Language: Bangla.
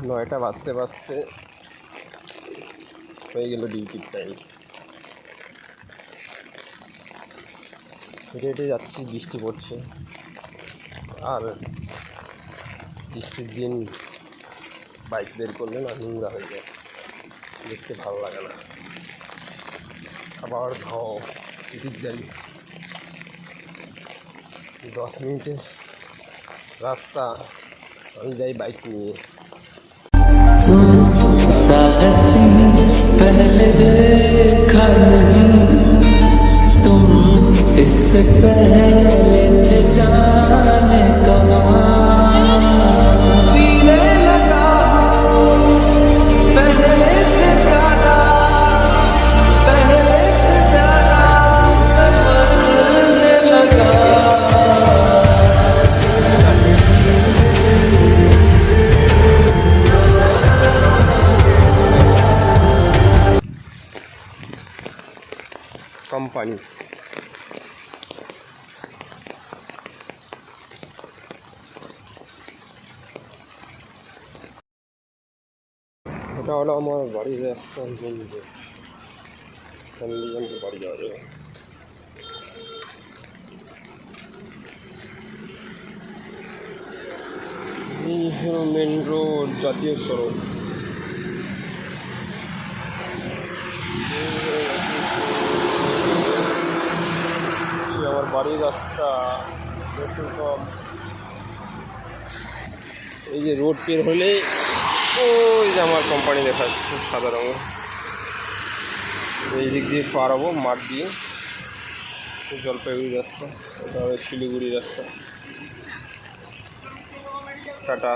9টা বাজতে বাজতে হয়ে গেল ডিউটির টাইম। হেঁটে হেঁটে যাচ্ছি, বৃষ্টি পড়ছে। আর বৃষ্টির দিন বাইক বের করলে না নোংরা হয়ে যায়, দেখতে ভালো লাগে না। আবার ধাও দিকদারি। 10 মিনিটের রাস্তা, আমি যাই বাইক নিয়ে। पहले देखा नहीं तुम, इससे पहले थे जाने कहाँ, सीने लगा पहले से ज्यादा मरने लगा। কোম্পানি এটা হলো আমার বাড়ির রাস্তা। ফ্যামিলিগঞ্জে বাড়ি যাওয়া যাবে। এই হলো মেন রোড, জাতীয় সড়ক। আমার বাড়ির রাস্তা পেট্রোল পাম্প। এই যে রোড পের হলে ওই যে আমার কোম্পানি দেখা যাচ্ছে সাদা রঙের। এই দিক দিয়ে পার হবো মাঠ দিয়ে, জলপাইগুড়ি রাস্তা, এটা হবে শিলিগুড়ি রাস্তা। টাটা।